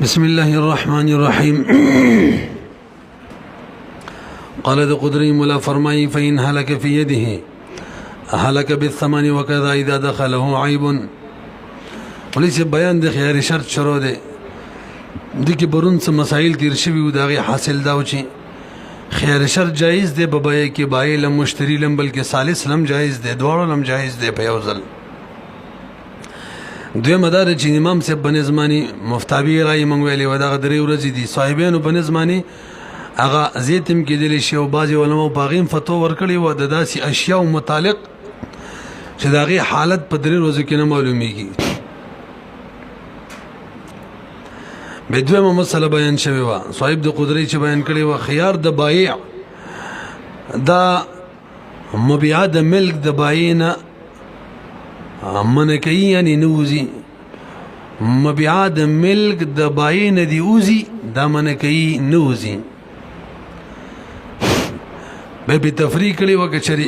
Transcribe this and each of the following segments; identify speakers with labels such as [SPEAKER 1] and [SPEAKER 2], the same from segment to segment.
[SPEAKER 1] بسم الله الرحمن الرحيم. قال د قدري مولا فرمایي فإن هلك في يده هلك بالثمن وكذا إذا دخله عيب. وليس بیان د خيار شرط شروع ده د کی برون څه مسائل تیر شوی او دغه حاصل دا و چې خيار شرط جایز ده په بای کې بای لم مشتری لم بلکې ثالث لم جایز ده دوړ لم جایز ده په یو ځل. دوی مدار چې امام صاحب بنظمانی مفتابی رای مونږ ویلې و دا درې ورځې دي صاحبانو بنظمانی هغه زیتم کې دلی شی او بعضی علماء باغیم فتوا ورکړي و د داسې اشیاء متعلق چې داغه حالت په درې ورځو کې نه معلومیږي. بدویمه مسله بیان شوی و صاحب د قدرت چې بیان کړي و خيار د بایع دا مبيع د ملک د بایع من کوي یعنی نوزي مبيع د ملک د بایع نه دی اوزي دا من کوي نوزي به تفریق کړي وکړي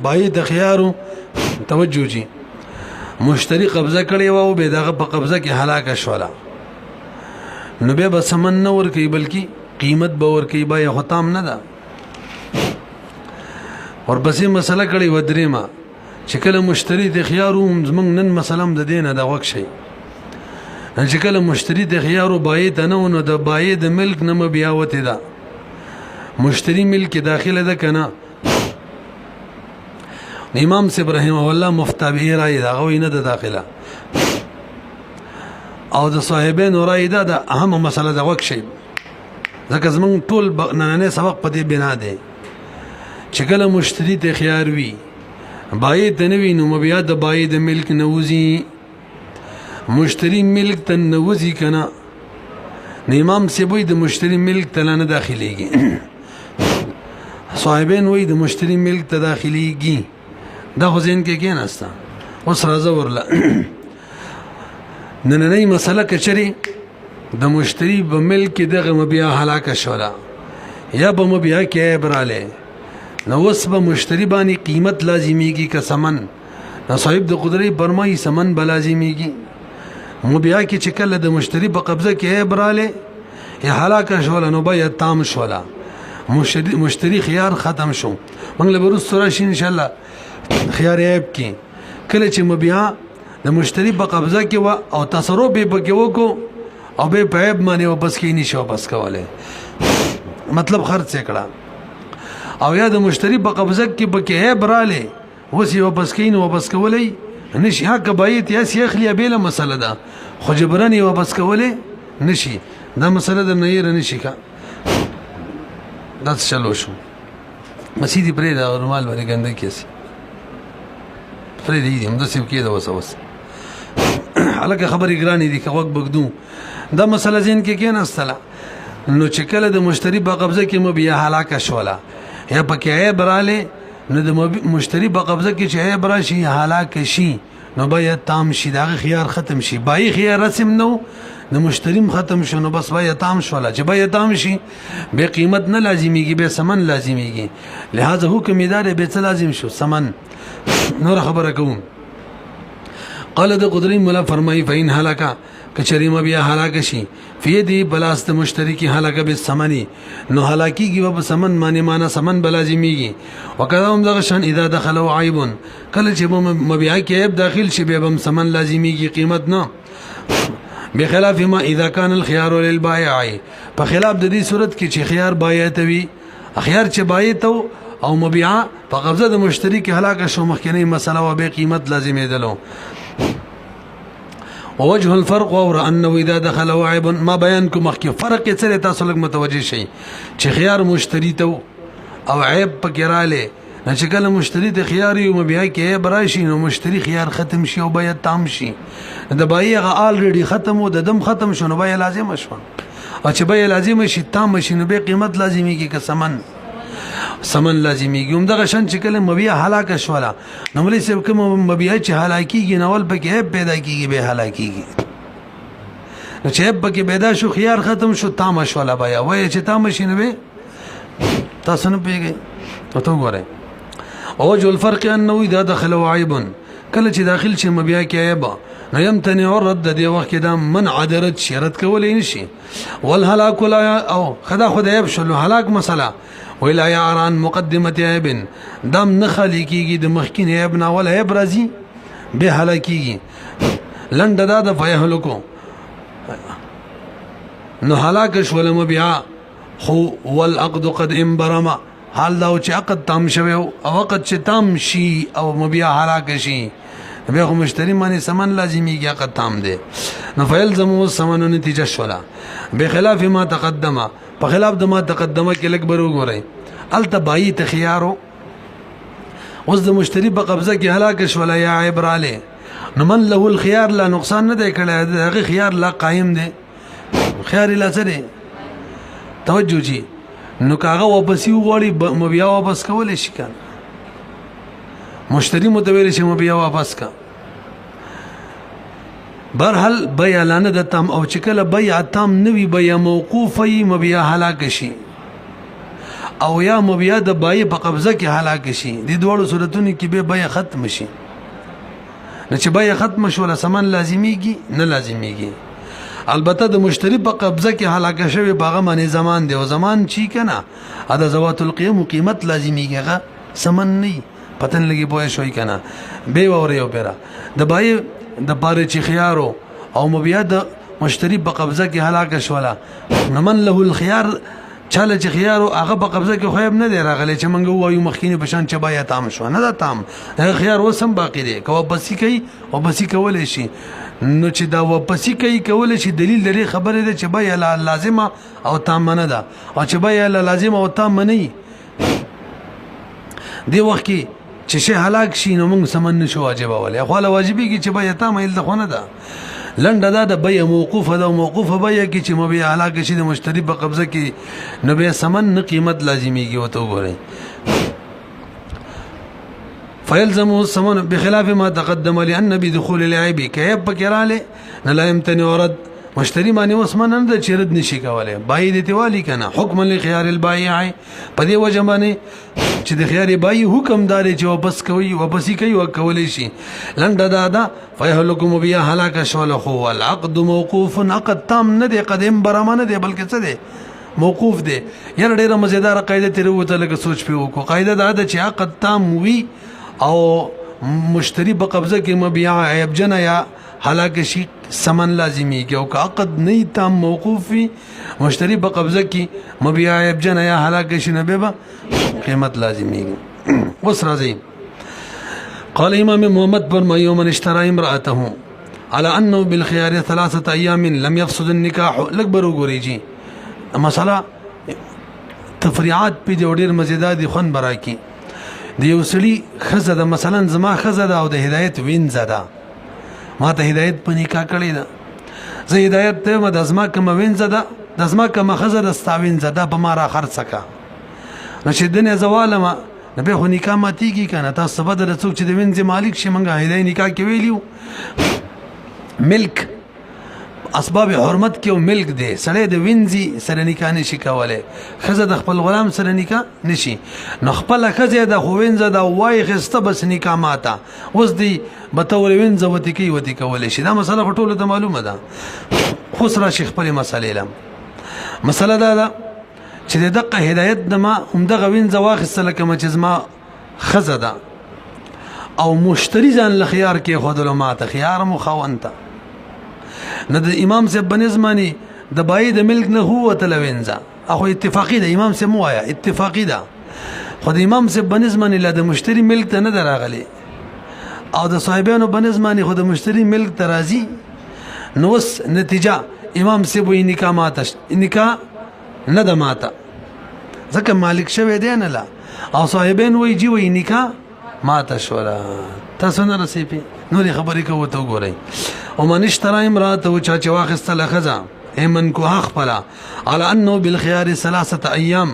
[SPEAKER 1] بایع د خيارو توجه جي مشتری قبضه کړي و او به دغه په قبضه کې هلاک شولا نو به سمن نه ور کوي بلکې قیمت به ور کوي بایع ختم نه ده. ورپسې مسله کړي و درېما چې کله مشتری د خيارو زمنګ نن مثلا د دینه د وک شي چې کله مشتری د خيارو بایع ته نه ونه د بایع د ملک نه بیا وته ده مشتری ملک داخله ده کنه. امام صاحب رحمه الله مفتابی رای دا غوی نه ده داخله او د صاحبین رای دا د اهم مسله د وک شي ځکه زمنګ ټول نن سبق په دې بنا ده چې کله مشتری د خيار وي بایع تنوی نو مبيع د بایع د ملک نوزي مشتری ملک تنوزي کنا امام سیبوی د مشتری ملک تلانه داخليږي صاحبین وای د مشتری ملک ته داخليږي دا خو ځین کې نهستا اوس راځه ورلا نننۍ مسله کچري د مشتری په ملک دغه مبيع هلاک شولا یا په مبيع کې براله نو اوس به مشتری باندې قیمت لازمیږي که سمن نو صاحب د قدرت برمای سمن بلازمیږي مبيع کې چې کله د مشتری په قبضه کې براله یا هلاک شول نو به تام شولا مشتری خيار ختم شو موږ له ورس سره ان شاء الله خيار عیب کې کله چې مبيع د مشتری په قبضه کې و او تصرف به پکې وکړو او به په عیب باندې واپس کې نشو بس کوله مطلب خرڅ کړه او یا د مشتری په قبضه کې پکې عیب رااله وسی واپس کین واپس کولای نشي حق بایت یا سیخلی بیل مسله ده خو جبرانی واپس کولای نشي دا مسله د نه نشي کا دا چلو شو مسیدی پرې دا رومال باندې ګنده کیسه پرې دې هم د سیو کې دا وسوس حالکه خبرې ګرانی دي که وخت بګدو دا مسله زین کې نه استلا نو چې کله د مشتری په قبضه کې مبيع هلاک شولا یا پکې عیب رااله نو د مشتری په قبضه کې چې عیب راشي هلاک شي نو بیا تام شي دا خيار ختم شي بای خيار رسم نو د مشتریم ختم شو نو بس بیا تام شولا چې بیا تام شي به قیمت نه لازمیږي به سمن لازمیږي لہذا حکم ادارې به څه لازم شو سمن نور خبره کوم. قال د قدرت مولا فرمای فین هلاکا کچری مبيع هلاک شي فیدی بلاست مشتری کی هلاک به سمنی نو هلاکیږي و په سمن معنی سمن بلازمیږي وکذا هم دغه شان اذا دخلوا عيب کله چې مبيع کې عیب داخل شي به هم سمن لازمیږي قیمت نه بخلاف ما اذا كان الخيار للبائع په خلاف د دې صورت کې چې خيار بایع ته وي خيار چې بایع ته او مبيع په قبضه د مشتری کې هلاک شو مخکنی مسله و به قیمت لازمې دلو. ووجه الفرق اور انه اذا دخل عيب ما بيان کو مخکې فرق یې سره تاسو لږ متوجه شئ چې خيار مشتری ته او عیب پکې رااله نه چې کله مشتری ته خيار یو مبيع کې عیب راشي نو مشتری خيار ختم شي او بیا تام شي د بایع الریډي ختم او د دم ختم شو نو بیا لازم شو او چې بیا لازم شي تام شي نو به قیمت لازمي کې سمن لازمیږي هم دغه شان چې کله مبيع هلاک شولا نو ملي سب کوم مبيع چې هلاکیږي نول پکې پیدا کیږي به هلاکیږي نو چې پکې پیدا شو خيار ختم شو تام شولا بیا وای چې تام شي نو به تاسو نه پیږي او تو غره او جو الفرق انه اذا دخل عيب کله چې داخل شي مبيع کې عیب نو يمتنع الرد د دې وخت کې دا منع د رد شي رد کولی نشي والهلاك لا او خدا خدای يبشل هلاك مسله ولا يعران مقدمه عيب دم نخلي کیږي د مخکین عيب نه ولا عيب راځي به هلاکیږي لند دا د فیهلکو نو هلاک شول مبيع خو والعقد قد انبرما حال دا چې عقد تام شوی او وخت چې تام شي او مبيع هلاک شي بیا خو مشتری باندې سمن لازمي عقد تام دی نو فیلزم الثمن نتیجه شولا بخلاف ما تقدم په خلاف د ما تقدمه کې لګ برو غوري التبای تخيارو اوس د مشتری په قبضه کې هلاک شولا یا عبراله نو من له الخيار لا نقصان نه دی کړی دغه خيار لا قائم دی خيار لا سره توجه جی نو کاغه واپس وغوړي مبيع واپس کول شي کنه مشتری متویل شي مبيع واپس کا برحال بيع لانه د تام او چکل بيع تام نوي بيع موقوفي مبيع هلاک شي او یا مبيع د بای په قبضه کې هلاک شي د دوړو صورتونو کې به بيع ختم شي نه چې بيع ختم شو له سامان لازميږي نه لازميږي البته د مشتری په قبضه کې هلاک شوی باغه باندې زمان دی او زمان چی کنه ادا زوات القيم قیمت لازميږي سمن نه پتن لګي پوه شوي کنه به وره یو پیرا د بای د پاره چې خيارو او مبيع د مشتری په قبضه کې هلاک شولا نمن له الخيار چاله چې خيارو هغه په قبضه کې خوب نه دی راغلی چې منګو وایو مخکینه بشان چې بای تام شو نه دا تام خيار وسم باقی دی کو بسی کوي او بسی کول شي نو چې دا واپسی کوي کول شي دلیل لري خبره ده چې بای لازمه او تام نه ده او چې بای لازمه او تام نه دی وخت کې چې شي هلاک شي نو موږ سمن نشو واجب ولی خو له واجبي کې چې بای تام ایل ده خونه ده لنډه دا د بای موقوفه ده موقوفه بای کې چې مبيع هلاک شي د مشتری په قبضه کې نو به سمن قیمت لازميږي وته وګورئ فيلزم الثمن بخلاف ما تقدم لأن بدخول العيب كيب بكراله لا يمتنع رد مشتری باندې وسمن نه د چرد نشي کوله بای د تیوالی کنه حکم لخيار البائع په دې وجه باندې چې د خيار بای حکم دار چې واپس کوي واپسی کوي او کولې شي لنډه دا فيهلكم بیا هلاك شول خو العقد موقوف عقد تام نه دی قدم برمانه دی بلکې څه دی موقوف دی یره ډیره مزیدار قاعده تیر وته لکه سوچ پیو کو قاعده دا ده چې عقد تام وی او مشتری په قبضه کې مبيع عیب جنا یا هلاك شي سمن لازمي کې او عقد نه تام موقوفي مشتری په قبضه کې مبيع عیب جنا یا هلاك شي نه به قیمت لازمي اوس راځي قال امام محمد فرمایي من اشترى امراته على انه بالخيار 3 ايام لم يفسد النكاح لکبر وګوريږي مساله تفریعات په ډېر مزیدار دي خون برا کې د یو سړي خزه ده مثلا زما خزه ده او د هدایت وین زده ما ته هدایت په نکاح کړی ده زه هدایت ته د ازما کوم وین زده د ازما کوم خزه د استاوین زده په ما را خرڅکا نشه دنه زواله ما نه به خو نکاح ماتيږي کنه تاسو به د څوک چې د وین زی مالک شي منګه هدایت نکاح کې ویلیو ملک اسباب حرمت کې او ملک دی سړی د وینځي سره نکاح نشي کوله خزه د خپل غلام سره نکاح نشي نو خپل خزه د خوینځه د وای خسته بس نکاح ماته اوس دی بتول وینځه وتی کی وتی کوله شي دا مسله ټوله ته معلومه ده خو سره شیخ خپل مسلې لم مسله دا چې د دقه هدایت د ما همدغه وینځه واخصه لکه چې ما خزه ده او مشتری ځان لخيار کې خودلو ماته خيار مخاونته نه د امام صاحب بنظمانی د بای د ملک نه هو تلوینځه اخو اتفاقی د امام صاحب موایا اتفاقی ده خو د امام صاحب بنظمانی له د مشتری ملک ته نه دراغلی او د صاحبانو بنظمانی خو د مشتری ملک ته راځي نو وس نتیجه امام صاحب وی نکاح ماته نکاح نه د ماته ځکه مالک شوی دی نه لا او صاحبین وی جی وی نکاح ماته شولا تاسو نه رسېږي نو خبرې کوو ته وګورئ او من اشترى امراته چا چې واخستله خزا ایمن کو خپلا على انه بالخيار 3 ايام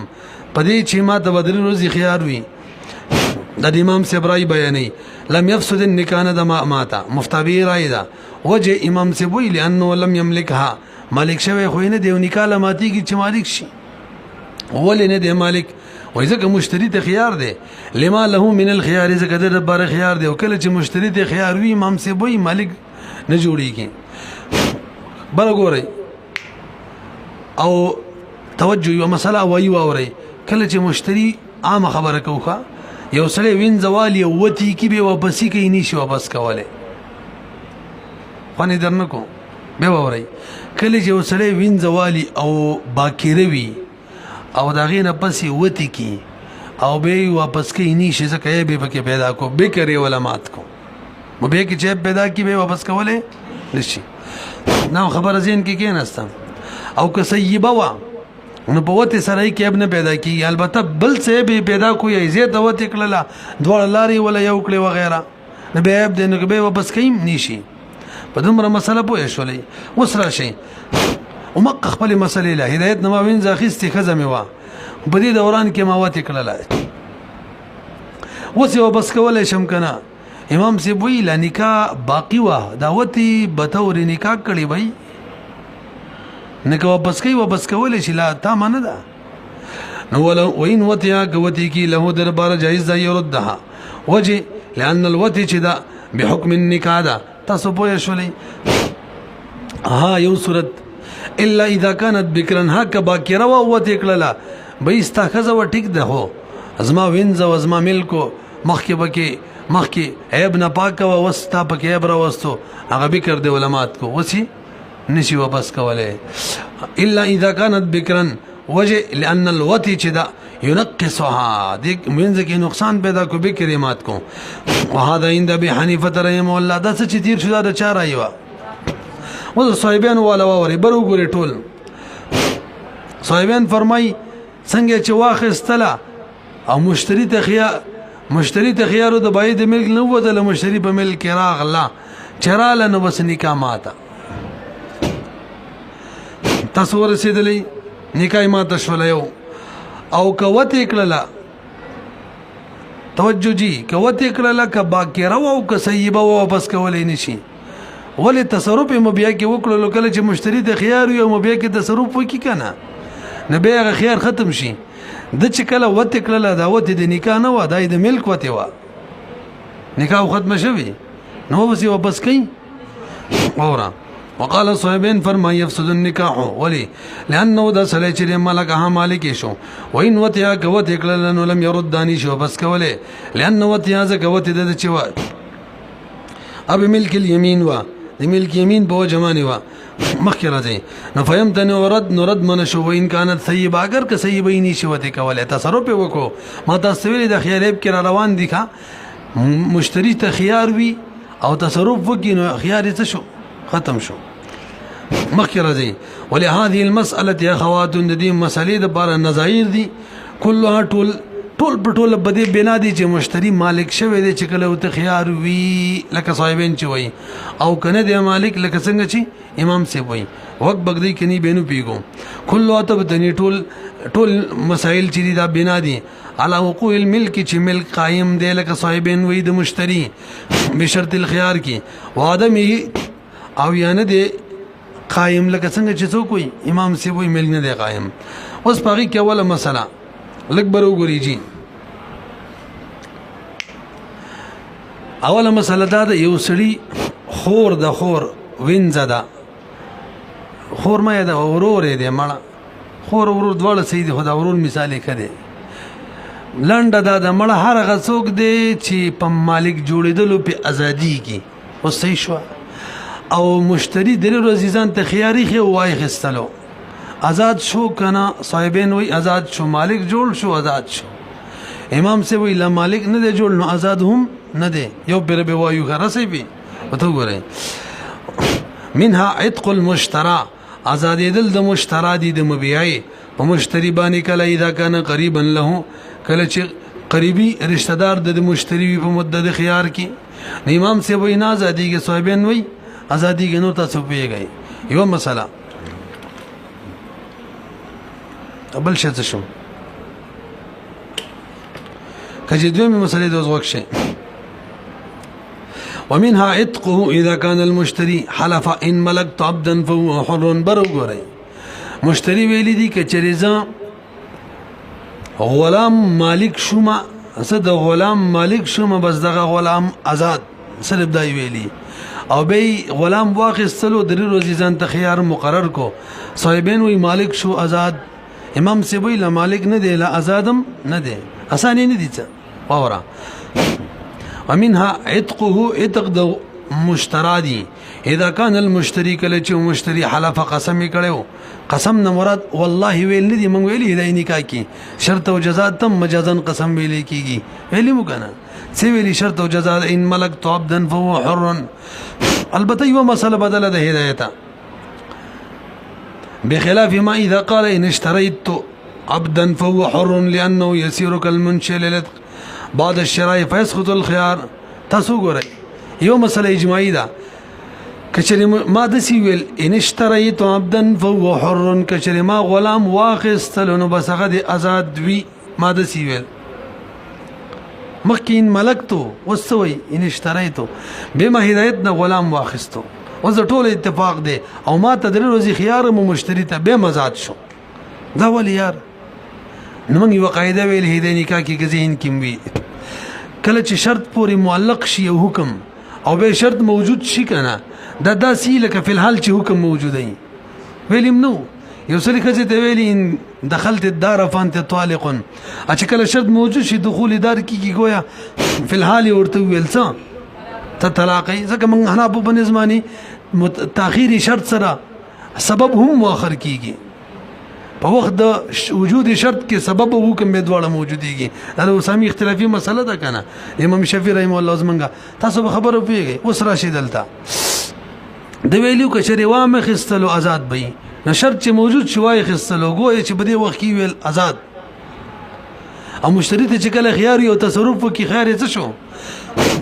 [SPEAKER 1] پدې چې ما ته بدل روزي خيار وي د امام سبراي بیانې لم يفسد النکاح د ماته مفتابي راي دا وجه امام سبوي لانه لم يملكها مالک شوی خو نه دی نکاح لماتي کی چې مالک شي ولې نه دی مالک وای ځکه مشتری ته خيار دی لما له من الخيار ځکه د بار خيار دی او کله چې مشتری ته خيار وي امام سبوي مالک نه جوړیږي. بل ګورئ او توجه یو مسله وایي واورئ، کله چې مشتری عام خبره کوخه یو سړی وینځوالي وتی کی به واپسی کوي نشي واپس کوله خو نه درنه کو به واورئ، کله چې یو سړی وینځوالي او باکیروي او داغې نه پسې وتی کی او به واپس کوي نشي ځکه به پکې پیدا کو به کوي ولا مات کو مو به کې چې پیدا کی به واپس کوله نشي. نو خبر زین کې نهسته او که سیبه وا نو په وته سره کې ابن پیدا کی، البته بل څه به پیدا کوی زیات وته کړه دوړ لاري ولا یو کړي وغیرہ نه به اب دنه به واپس کیم نشي. په دومره مسله پوه شولې وسره شي او مق خپل مسلې له هدایت نو وین ځخستې خزمه وا په دې دوران کې ما وته کړه وسه واپس کولای شم کنه. امام سی وی لا نکاح باقی وا دعوتی بتور نکاح کړي وای نکاح واپس کوي واپس کولای شي لا تا منه ده نو ولو وین وتیا کوتی کی له دربار جایز ده يردها وجه لان الوتی چې ده بحکم النکاح ده تاسو پوه شولې. ها یو صورت الا اذا كانت بکرن ها ک باکره و وتی کړه به استخذ و ټیک ده هو ازما وینځ و ازما ملکو مخکې بکې مخکې عیب نه پاک و وستا پکې عیب را وستو هغه بکر دی علماء کو وسی نشي واپس کوله الا اذا كانت بکرن وجه لان الوتی چې دا ينقصها دې منځ کې نقصان پیدا کو بکرمات کو. وهذا عند ابي حنيفه رحمه الله دا څه چې تیر شو دا چا رايوا او صاحبان ولا وری برو ګوري ټول صاحبان فرمای څنګه چې واخستله او مشتری ته خيارو د باید ملک نو ودل مشتری په ملک راغلا چراله نو بس نکاح ماته تاسو ورسېدلې نکاح ماته شول یو او کوته کړه توجه جی کوته کړه ک باکره او ک سیبه واپس کولې نشي ولې تصرف مبیا کې وکړو کله چې مشتری ته خيار یو مبیا کې تصرف وکي کنه نه به هغه خيار ختم شي د چې کله وته کړه دعوت د نکاح نه و دای د ملک وته و نکاح ختم شوی نو بس واپس کئ اورا. وقال صاحبين فرما يفسد النكاح ولي لانه ده سله چې ملکه مالک شو وین وته کوته کړه نو لم يرد داني شو بس کوله لانه وته ز کوته د چې و اب ملک اليمين و د ملک يمين په جمانه و مخکې راځي نو فهمتني ورد نرد من شو وین كانت سيب اگر که سيبې ني شو ته کوله تصرف وکړو ما تاسو ویل د خیالب کې روان دي ښا مشتری ته خيار وي او تصرف وکړي نو خيار څه شو ختم شو مخکې راځي. ولهذه المساله يا اخوات د دې مسلې د بار نظایر دي كلها ټول بده بنا دي چې مشتری مالک شوی دی چې کله وته خيار وي لکه صاحبین چې وي او کنه دی مالک لکه څنګه چې امام سی وي وقت بغدی کني بینو پیګو كله ته بدني ټول مسائل چې دا بنا دي على وقوع الملك چې ملک قائم دی لکه صاحبین وي د مشتری بشرط الخيار کی وادمه او یانه دی قائم لکه څنګه چې څوک وي امام سی وي ملک نه دی قائم. اوس پاغي کې اوله مسله لک برو ګوري جی اوله مسله دا د یو سړي خور د خور وینځه ده خور مې ده ورور دې مړه خور ورور دواړه سید خدا ورور مثال کړي لنډه دا د مړه هر غڅوک دی چې په مالک جوړېدلو په ازادي کې او صحیح شو او مشتری درې ورځې ځان ته خياري خو وای خستلو آزاد شو کنا صاحبین وی آزاد شو مالک جوړ شو آزاد شو امام سے وی لا مالک نه دی جوړ نو آزاد هم نه دی یو پر به وایو غرسې به وته ګورئ منها عتق المشترى آزاد دل د مشترا دي د مبيعي په مشتری باندې کله اذا کان قریبا له کله چې قریبي رشتہ دار د مشتری په مدد خيار کې امام سے وی نه آزادی کې صاحبین وی آزادی کې نو تاسو پیږئ یو مسله بل شته شو کجې دوی مسلې د وزوک شي ومنها عتقه اذا كان المشتري حلف ان ملكت عبدا فهو حر برو ګورئ مشتری ویلی دي ک چریزا غلام مالک شوما اسد غلام مالک شوما بس دغه غلام آزاد سره دای ویلی او به غلام واخستلو درې ورځې ځان ته خيار مقرر کو صاحبین وی مالک شو آزاد امام سی وی لا مالک نه دی لا آزادم نه دی اسانه نه دي څه اورا ومنها عتقه عتق د مشترادي اذا كان المشتري کله چې مشتري حلف قسم کړو قسم نه مراد والله ویل نه دي مونږ ویلي د نکاح کې شرط او جزاء تم مجازن قسم ویل کیږي ویلي مو کنه سی ویلي شرط او جزاء ان ملک عبدا فهو حر البته یو مسله بدله ده هدایت بخلاف ما اذا قال ان اشتريت عبدا فهو حر لانه يسير كالمنشئ للعتق بعد الشراء فيسقط الخيار تاسو ګورئ یو مسله اجماعي ده کچری ما د سی ویل ان اشتريت عبدا فهو حر کچری ما غلام واخستل نو بس هغه د آزاد وی ما د سی ویل مخکین ملکتو وسوي ان اشتريت بما هدایت نه غلام واخستو وز ټول اتفاق دی او ما تدری روزي خيار مو مشتري ته به مزاد شو دا ول یار نو موږ یو قاعده ویل هدايه نکاح کې ذهن کې وی کله چې شرط پوری معلق شي او حکم او به شرط موجود شي کنه دا داسې لکه په الحال چې حکم موجود دی ویلم نو یو سړي کله ته ویلی ان دخلت الدار فانت طالق اچ کله شرط موجود شي دخول دار کی گویا په الحال ورته ویل څه ته طلاقي ځکه موږ حنا په بنظمانی تاخيري شرط سره سبب هم مؤخر کیږي په وخت د وجود شرط کې سبب او حکم به دواړه موجوديږي دا اوسامي اختلافي مسله ده کنه امام شافعي رحم الله زمنګا تاسو به خبرو پیږي اوس راشي دلته د ویلو کچري وامه خستلو آزاد بي نو شرط چې موجود شوای خستلو ګوي چې بده وخت کې ویل آزاد او مشتری ته چې کله خيار یو تصرف کې خیر څه شو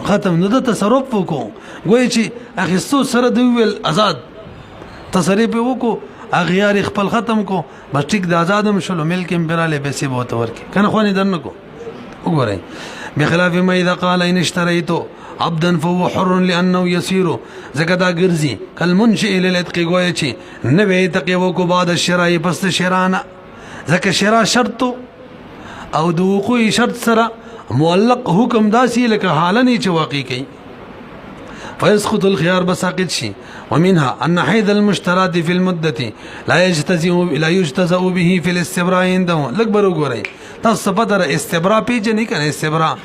[SPEAKER 1] ختم نو د تصرف وکړو ګوي چې اخستو سره دی ویل آزاد تصرف وکړو اغیار خپل ختم کو بس ټیک د آزادم شلو ملک امبراله به سی بوت ورکی کنه خو نه درنه کو وګورئ بخلاف ما اذا قال ان اشتريت عبدا فهو حر لانه يسير زکدا ګرځي کل منشئ للعتق گویا چې نوې تقیو کو بعد الشراء پس شرانا زکه شرا شرط او د وقوع شرط سره معلق حکم داسي لکه حالني چې واقع کی فيسقط الخيار بساقط شي ومنها ان حيد المشترات في المده لا يجتزأ به في الاستبراء عنده لکبر وګورئ تاسو په در استبراء پیژنې کنه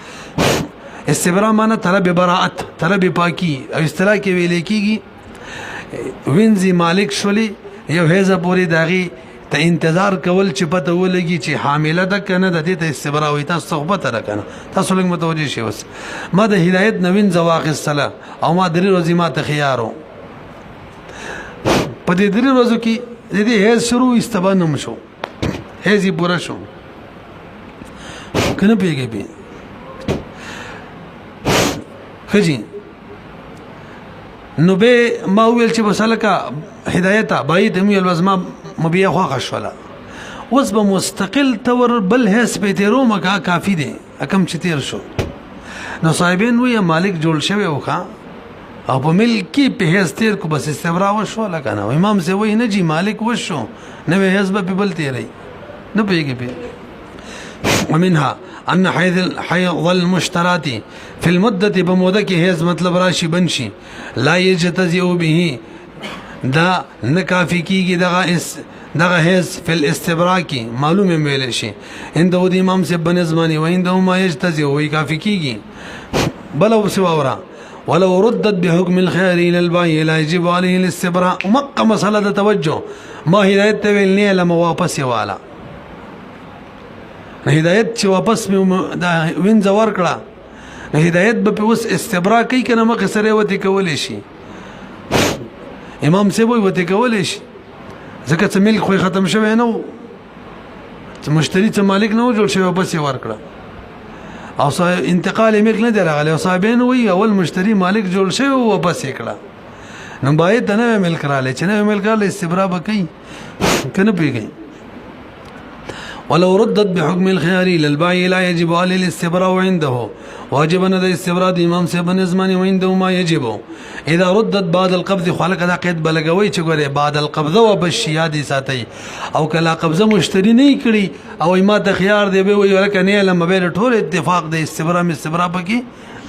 [SPEAKER 1] استبراء معنی طلب براءت طلب پاکی او اصطلاح کې ویل کېږي وینځي مالک شولي یو هیزه پوری داغي ته انتظار کول چې پته ولګي چې حامله ده کنه د دې ته استبراء وي تاسو صحبت را کنه تاسو لږ متوجي شئ وس ما د هدایت نوین زواق الصلاه او ما درې ورځې ما ته خيارو په دې درې ورځو کې د دې هیڅ شروع استبانم شو هیڅ پورا شو کنه پیږي به خجی نو به ما ویل چې بسلکه هدایت باید هم یو لازم مبیا خو خشولا اوس به مستقل تور بل هیڅ په تیرو مکا کافی دی کم چې تیر شو نو صاحبین وی مالک جوړ شوی وکا او په ملکی په هیڅ تیر کو بس استبراء وشو لکنه امام سے وی نه جی مالک وشو نه هیڅ به بل تیری نه پیږي په ومنها ان حيض المشترات في المده بموده کې هیڅ مطلب راشي بنشي لا يجتزئ به دا نکافی کیږي دغه هیڅ فی الاستبراء کې معلومه ویل شي اند د امام سے بنظمانی و اند ما يجتزئ وی کافی کیږي بل او سوا ولو ردت بحكم الخيار الى الباي لا يجب عليه الاستبراء ومقه مساله توجه ما هدایت ویل نه لما واپس والا هدایت چې واپس مې دا وین زور کړه هدایت به اوس استبراء کوي کنه مخ سره وته کولې شي امام سی وي وته کولې شي ځکه چې ملک خو ختم شوی نه چې مشتری ته مالک نه جوړ شوی واپس ور کړه او انتقال ملک نه درغلی او صاحبین وي اول مشتری مالک جوړ شوی واپس کړه نو باید نه ملک را لې چې نه ملک را لې استبراء وکي کنه پیږي ولو ردت بحكم الخيار للباي لا يجب عليه الاستبراء عنده واجب ان الاستبراء امام سے بنظمانی وعنده ما يجب اذا ردت بعد القبض خلق دا قید بلګوي چې ګوره بعد القبض او بشیادی ساتي او کله قبضه مشتری نه کړي او ما ته خيار دی به وي ولکه نه لم به ټول اتفاق د استبراء پکې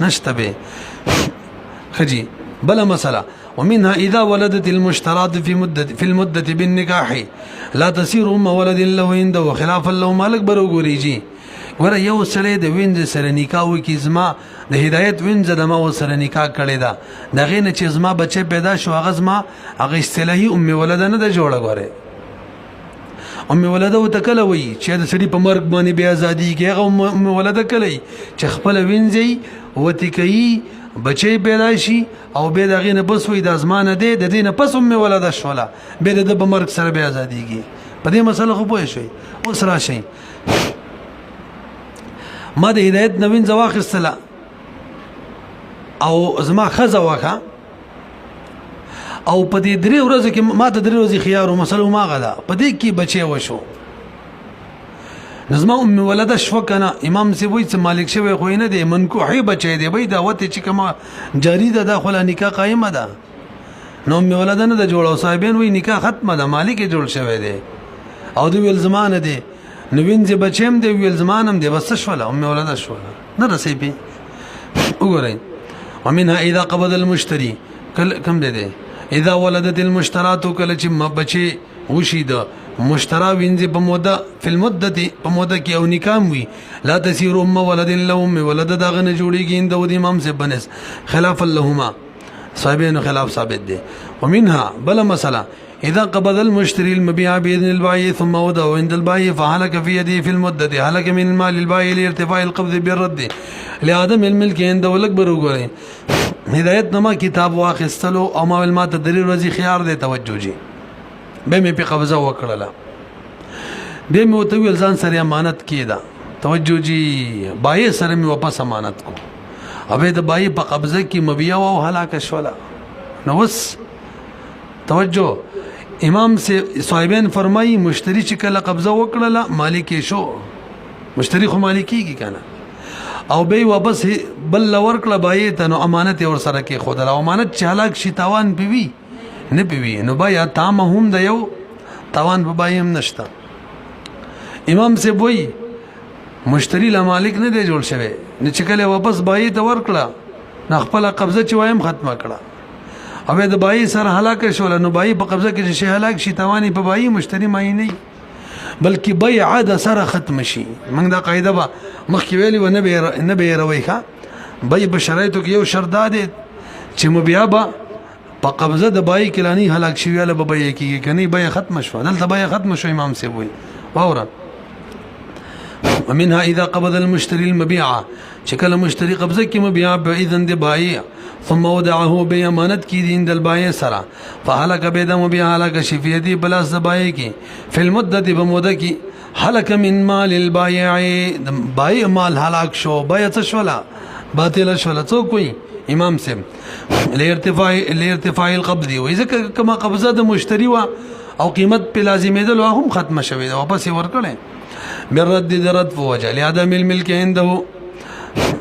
[SPEAKER 1] نشته به خجی بلا مسألة ومنها إذا ولدت المشترات في المدة بالنكاح لا تصير ولد له عنده خلافا له مالک برو ګوريږي ور یو سره د وینځ سره نکاح وکي زما د هدایت وینځ د ما سره نکاح کړی دا دغه نه چې زما بچي پیدا شو هغه زما هغه اصطلاحي ولد نه د جوړه غوره ولد او تکله وي چې د سړي په مرګ باندې بیا ازادي کې هغه ولد کلی چې خپل وینځي وتی کوي بچي پیدا شي او به دغه نه بس وي د ازمانه دی د دینه پس ولد شولا به د مرګ سره بیا ازاديږي په دې مسله خو پوه شئ اوس راشي ما د هدایت نوین زواخ استلا او زما خزه واخه او په دې درې ورځې کې ما ته درې ورځې خيار او مسلو ما غدا په دې کې بچي وشو نظم ولد شو کنه امام سی وای چې مالک شوی خو نه دی منکوحي بچي دی وای دا وته چې کما جاری ده داخله نکاح قائمه ده نو ولد نه د جوړو صاحبین وای نکاح ختمه ده مالک جوړ شوی دی او د ویل زمانه دی نوین چې بچیم دی ویل زمانم دی بس شولا ولد شولا نه رسې پی وګورئ ومنها اذا قبض المشتري كم دی اذا ولدت المشترات کله چې بچي وشي د مشترا وینځي په موده په المدته په موده کې او نکام وي لا تسير ولد له ولد دغه نه جوړيږي د امام سے بنس خلاف لهما صاحبين خلاف ثابت دي ومنها بلا مساله اذا قبض المشتري المبيع باذن البائع ثم وضعه عند البائع فهلك في يده في المده هلك من المال البائع لارتفاع القبض بالرد لعدم الملك عند ولکبر وګورئ هدایت نما کتاب واخستلو او ما ما ته درې ورځې خيار دی توجه جي به مې په قبضه وکړله به مې وته ویل ځان سره امانت کیدا توجه جي بای سره مې واپس امانت کو اوبه د بای په قبضه کې مبيع او هلاک شولا نو وس توجه امام سے صاحبین فرمایي مشتری چې کله قبضه وکړله مالک شو مشتری خو مالکیږي کنه او به واپس بل ورکړه بای ته نو امانت ور سره کې خود را امانت چې هلاک شي تاوان پیوي نه پیوي نو بیا تام هم د یو تاوان په بایم نشتا امام سے وای مشتری له مالک نه دی جوړ شوی نه چې کله واپس بای ته ورکړه نه خپل قبضه چې وایم ختمه کړه او د بای سره هلاک شول نو بای په قبضه کې شي هلاک شي توانی په بای مشتری مای نه بلکې بيع عاده سره ختم شي موږ دا قاعده به مخکې ویلي و نه به روي ښه بيع په شرایطو کې یو شرط ده چې مبيع به په قبضه د بای کلانی هلاک شي ویل به بيع کیږي کني بيع ختم شو دلته بيع ختم شو امام سی وي واورا ومنها اذا قبض المشتري المبيع شكل مشتري قبضه کې مبيع باذن د بائع ثم وضعه بامانت کی دین دل بائع سرا فهلك بيد مبيع هلك شفيدي بلاس بائع کی في المده بموده کی هلك من مال البائع بائع مال هلاك شو بائع شولا باطل شولا تو کوئی امام سے لارتفاع القبض واذا كما قبضه د مشتري او قیمت په لازمې دل هم ختم شوی واپس ورکړي بالرد درد فوجه لعدم الملك عنده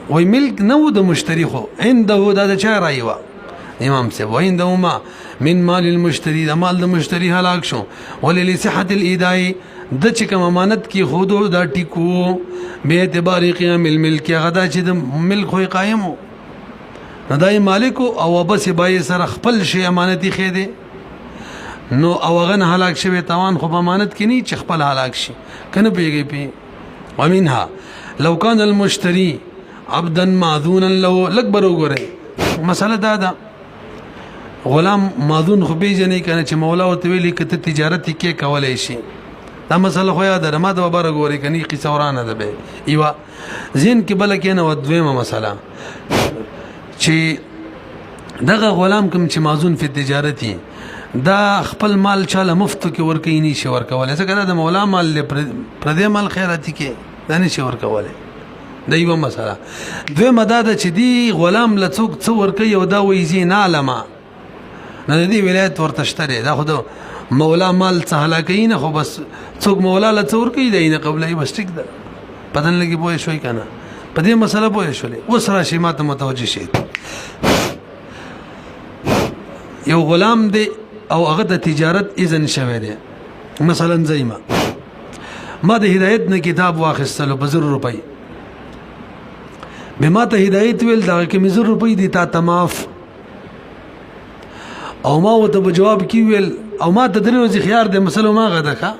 [SPEAKER 1] وي ملك نو د مشتري خو عنده د چا رايوا امام سے وعنده ما من مال المشتري د مال د مشتري هلاك شو وللصحه الايداء د چې کوم امانت کی خودو دا ټیکو به اعتبار قیام الملك غدا چې د ملک خو قائم ندای مالک او واپس بای سره خپل شی امانتي خېده نو او غن هلاك شوی توان خو امانت کې نه چې خپل هلاك شي کنه پیږي پی ومنها لو كان المشتري عبدا ماذونا له لکبر وګره مساله دا غلام ماذون خو پیژنې کنه چې مولا او تویلی کته تجارت کې کولای شي دا مساله خو یاد ما د وبره ګوري کني قصه ورانه ده به ایوا زین کې بل کې نه ودویمه مساله چې دغه غلام کوم چې ماذون په تجارتي دا خپل مال چاله مفتو کې ورکې نه شي ورکول څنګه د مولا مال پر دې مال خیراتي کې دا نه شي ورکول دا یو مسله دوی مدد چې دی غلام لڅوک څو ورکې او دا وایي نه علما نه دی ولایت ورتشتري دا خو مولا مال څه هلاکین خو بس څوک مولا لڅور کې دی نه قبلې بس ټیک ده پدن لګي پوه شوي کنه په دې مسله پوه شولې اوس راشي ماته متوجه شي یو غلام دی او هغه د تجارت اذن شوی دی مثلا زیما ما د هدایت نه کتاب واخستلو په 100 روپۍ به ما ته هدایت ویل دا کې 100 روپۍ دي تا تماف او ما وته په جواب کې ویل او ما ته درې ورځې خيار دې مسله ما غدا کا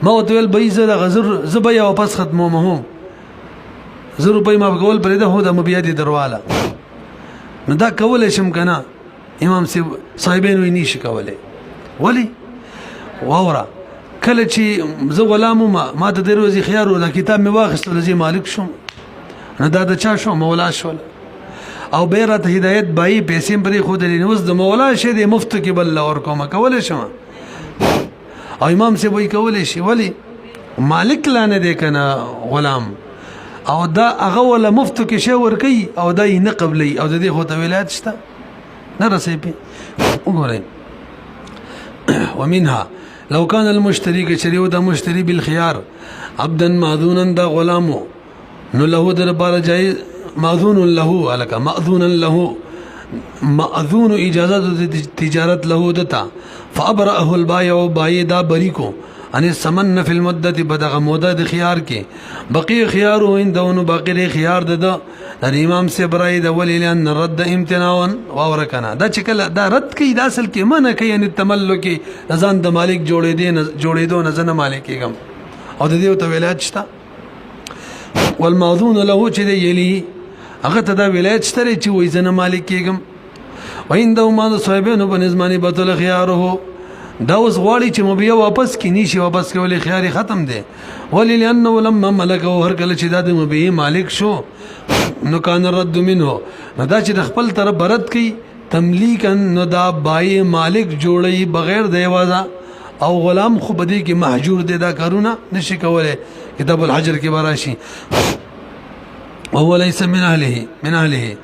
[SPEAKER 1] ما وته ویل به زه غزر زبیا واپس ختموم هم زه روپۍ ما کول پرې ده هو د مبیا دي درواله نو دا کول شم کنه امام صاحبین وی نشي کولای ولی واورا کله چې زه غلام ما ته درې ورځې خيار ولا کتاب می واخیستل زه مالک شوم نو دا د چا شو مولا شول او بیرته هدایت بای پیسې پرې خو د نوز د مولا شه د مفت کې بل اور کومه کول شم او امام سے وای کول شي ولی مالک لانه دی کنه غلام او دا هغه ولا مفت کې شی ور کوي او دا یې نه قبلي او د دې خو ته ولایت شته نه رسې په وګورئ ومنها لو كان المشتري كشريو دا مشتري بالخيار عبدا ماذونا دا غلامو نو له در بار جائز ماذون له الک ماذون له ماذون اجازه تجارت له دتا فابرأه البائع بايدا بريكو ان السمن في المده بدغه موده خيار کې بقي خيار ويندون باقي خيار د امام سے برای د ولی لان رد امتناعا واورکنا دا چکل دا رد کی دا اصل کې منه کوي ان تملک ځان د مالک جوړېدو نه ځنه مالک کېګم او د دې ته ولایت شته والماذون له چې دی یلی هغه ته دا ولایت شته چې وای ځنه مالک کېګم وینده ما د صاحبانو په نظمانی بتل خياره دا اوس غواړي چې مبیا واپس کینی شي واپس کولې خيار ختم دی ولی لانه لما ملکه هر کله چې د مبیا مالک شو نو کان رد منه نو دا چې د خپل طرف برد کی تملیکن نو دا بای مالک جوړي بغیر د یوازا او غلام خو بدی کې محجور دی دا کارونه نشي کوله کتاب الحجر کې براشي او ليس من اهله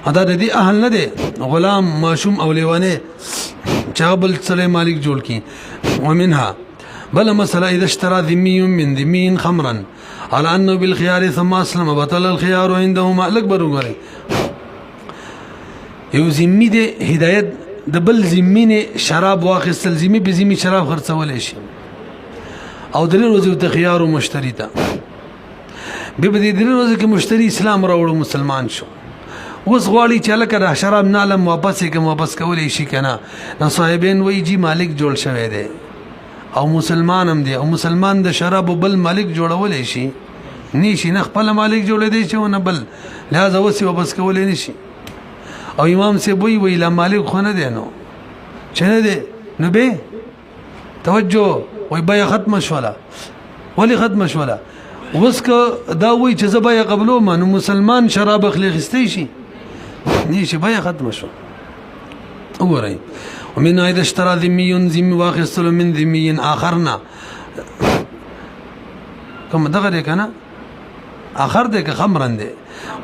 [SPEAKER 1] ادا د دې اهل نه دی غلام ماشوم او لیوانه چابل سره مالک جوړ کی ومنها بل مساله اذا اشترى ذمي من ذمي خمرا على انه بالخيار ثم اسلم بطل الخيار عندهما الاكبر غري یو ذمي د هدایت د بل ذمي نه شراب واخستل ذمي به ذمي شراب خرڅول شي او د ورځې ته خيار مشتري ته به د دې ورځې کې مشتري اسلام راوړ مسلمان شو اوس غواړي چې لکه شراب نالم واپس کوم واپس کولې شي کنه نو صاحبین وایي جی مالک جوړ شوی دی او مسلمان هم دی او مسلمان د شراب بل مالک جوړولې شي نشي نه خپل مالک جوړې دی چې نه بل لہذا وسی واپس کولې نشي او امام سے وی لا مالک خو نه دی نو چې نه دی نو به توجه وای بیا ختم شولا ولی ختم شولا اوس که دا وی چې زبیا قبلو ما نو مسلمان شراب اخلي خستې شي نشي بیا ختم شو وګورئ ومن اذا اشترى ذمي واخصل من ذمي اخرنا کوم دغه کنه اخر دې خمرن دې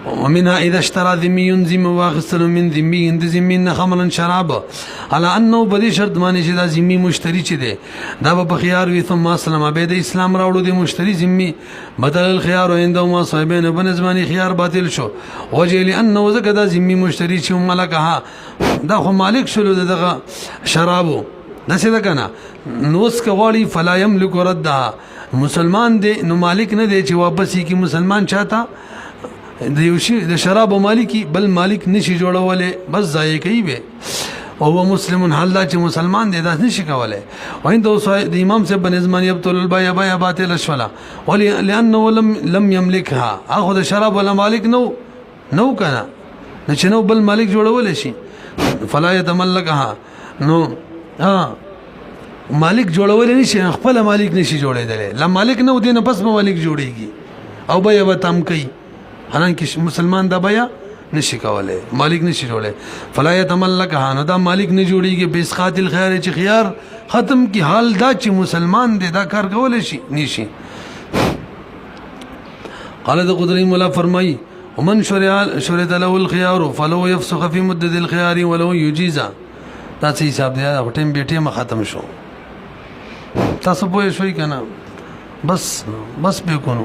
[SPEAKER 1] ومنها اذا اشترى ذمي واخصل من ذمي عند ذمي خمرا شراب على انه بدي شرط معنی چې دا ذمي مشتري چې دی دا په خيار وي ثم اسلم به د اسلام راوړو د مشتري ذمي بدل الخيار عندما صاحبين بنظماني خيار باطل شو وجه لانه زکه دا ذمي مشتري چې ملکها دا خو مالک شلو دغه شرابو دا څه ده کنه نوس کوالي فلا يملك ردها مسلمان دی نو مالک نه دی چې واپس کی مسلمان چاته د یو شی د شراب مالکی بل مالک نشي جوړولې بس ځای کوي به او هو مسلمون حال چې مسلمان دی دا نشي کولای وینده د امام سے بنظمانی ابطل البيع باطل الشلا ولي لانه لم يملكها اخو د شراب ولا مالک نو کنه چې نو بل مالک جوړول شي فلا يتملكها نو مالک جوړول نشي خپل مالک نشي جوړېدل لا مالک نو دینه پس مالک جوړيږي او بیا به تم کوي حالانکه مسلمان دا بیا نشي کولای مالک نشي جوړه فلا يتملكها نو دا مالک نه جوړيږي بسقات الخيار چې خيار ختم کی حال دا چې مسلمان دی دا کار کول شي نشي قال د قدري مولا فرمای ومن شرط له الخيار فلو يفسخ في مدة الخيار ولو يجيز دا څه حساب دی دا ټیم بیٹه ختم شو تاسو پوه شئ کنه بس به کو